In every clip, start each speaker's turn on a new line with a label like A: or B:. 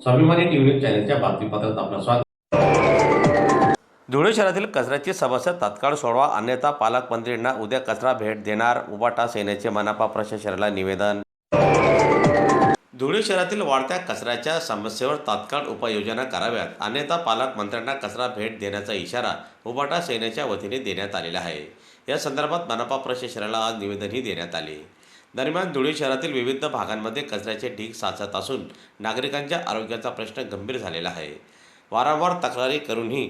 A: स्वाभिमानी न्यूज चॅनलच्या बातमीपत्रात आपलं स्वागत। धुळे शहरातील कचऱ्याची समस्या तात्काळ सोडवा, अन्यथा पालकमंत्र्यांना उद्या कचरा भेट देणार, उबाटा सेनेचे मनपा प्रशासनाला निवेदन। धुळे शहरातील वाढत्या कचऱ्याच्या समस्येवर तात्काळ उपाययोजना कराव्यात, अन्यथा पालकमंत्र्यांना कचरा भेट देण्याचा इशारा उबाटा सेनेच्या वतीने देण्यात आलेला आहे। या संदर्भात मनपा प्रशासनाला आज निवेदनही देण्यात आले। दरम्यान धुळे शहरातील विविध भागांमध्ये कचऱ्याचे ढीग साचत असून नागरिकांच्या आरोग्याचा प्रश्न गंभीर झालेला आहे। वारंवार तक्रारी करूनही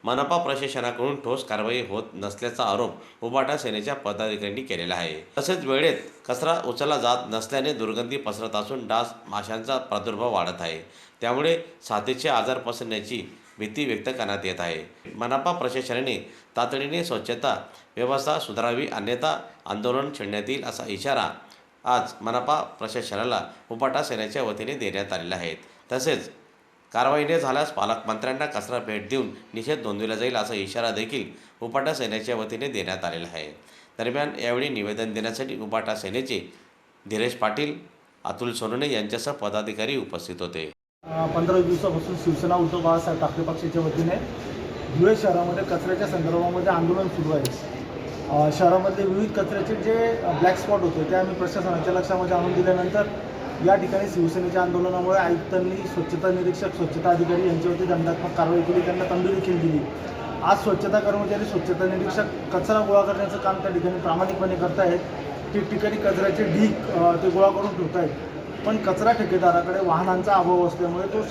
A: मनपा प्रशासनाकडून ठोस कारवाई होत नसल्याचा आरोप उबाटा सेनेच्या पदाधिकाऱ्यांनी केलेला आहे। तसेच वेळेत कचरा उचलला जात नसल्याने दुर्गंधी पसरत असून डास माशांचा प्रादुर्भाव वाढत आहे, त्यामुळे साथीचे आजार पसरण्याची भीती व्यक्त करण्यात येत आहे। मनपा प्रशासनाने तातडीने स्वच्छता व्यवस्था सुधारावी, अन्यथा आंदोलन छेडण्यात येईल असा इशारा आज मनपा प्रशासनाला उबाटा सेनेच्या वतीने देण्यात आलेला आहे। तसेच कारवाई न झाल्यास पालकमंत्र्यांना कचरा भेट देऊन निषेध नोंदवला जाईल असा इशारा देखील उबाटा सेनेच्या वतीने देण्यात आलेला आहे। दरम्यान यावेळी निवेदन देण्यासाठी उबाटा सेनेचे धीरेश पाटील, अतुल सोनवणे यांच्यासह पदाधिकारी उपस्थित होते।
B: 15 दिवसापासून शिवसेना उद्धव बाळासाहेब ठाकरे पक्षाच्या वतीने धुळे शहरामध्ये कचऱ्याच्या संदर्भामध्ये आंदोलन सुरू आहे। शहरामधले विविध कचऱ्याचे जे ब्लॅक स्पॉट होते ते आम्ही प्रशासनाच्या लक्षामध्ये आणून दिल्यानंतर या ठिकाणी शिवसेनेच्या आंदोलनामुळे आयुक्तांनी स्वच्छता निरीक्षक, स्वच्छता अधिकारी यांच्यावरती दंडात्मक कारवाई केली, त्यांना तंबी देखील दिली। आज स्वच्छता कर्मचारी, स्वच्छता निरीक्षक कचरा गोळा करण्याचं काम त्या ठिकाणी प्रामाणिकपणे करत आहेत। ठिकठिकाणी कचऱ्याचे ढीग ते गोळा करून ठेवत आहेत, पण कचरा ठेकेदाराकडे वाहनांचा अभाव असल्यामुळे तो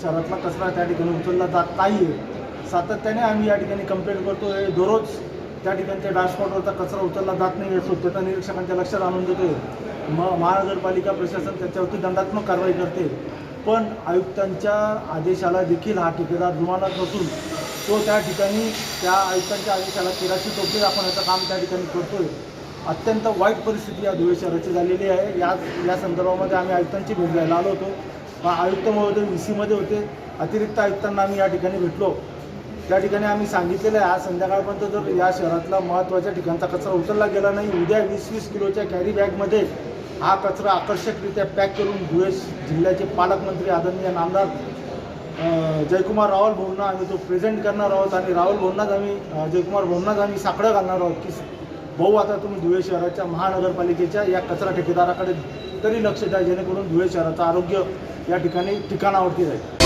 B: शहरातला कचरा त्या ठिकाणी उचलला जात नाही आहे। सातत्याने आम्ही या ठिकाणी कंप्लेंट करतो आहे, दररोज त्या ठिकाणच्या डॅशबोर्डवरचा कचरा उचलला जात नाही आहे, स्वच्छता निरीक्षकांच्या लक्षात आणून देतो आहे। महानगरपालिका प्रशासन त्याच्यावरती दंडात्मक कारवाई करते, पण आयुक्तांच्या आदेशाला देखील हा ठेकेदार जुमानत नसून तो त्या ठिकाणी त्या आयुक्तांच्या आदेशाला तिराशी टोपली दाखवण्याचं काम त्या ठिकाणी करतोय। अत्यंत वाईट परिस्थिती या धुळे शहराची झालेली आहे। या संदर्भामध्ये आम्ही आयुक्तांची भेट घ्यायला आलो होतो। आयुक्त महोदय VC मध्ये होते, अतिरिक्त आयुक्तांना आम्ही या ठिकाणी भेटलो। त्या ठिकाणी आम्ही सांगितलेलं आहे, आज संध्याकाळपर्यंत जर या शहरातला महत्त्वाच्या ठिकाणचा कचरा उचलला गेला नाही, उद्या 20-20 किलोच्या कॅरी बॅगमध्ये हा कचरा आकर्षकरित्या पॅक करून धुळे जिल्ह्याचे पालकमंत्री आदरणीय नामदार जयकुमार रावल भाऊंना आम्ही तो प्रेझेंट करणार आहोत आणि रावल भाऊंनाच आम्ही जयकुमार भाऊंनाच आम्ही साकडं घालणार आहोत की भाऊ, आता तुम्ही धुळे शहराच्या महानगरपालिकेच्या या कचरा ठेकेदाराकडे तरी लक्ष द्या, जेणेकरून धुळे शहराचं आरोग्य या ठिकाणी ठिकाणावरती राहील।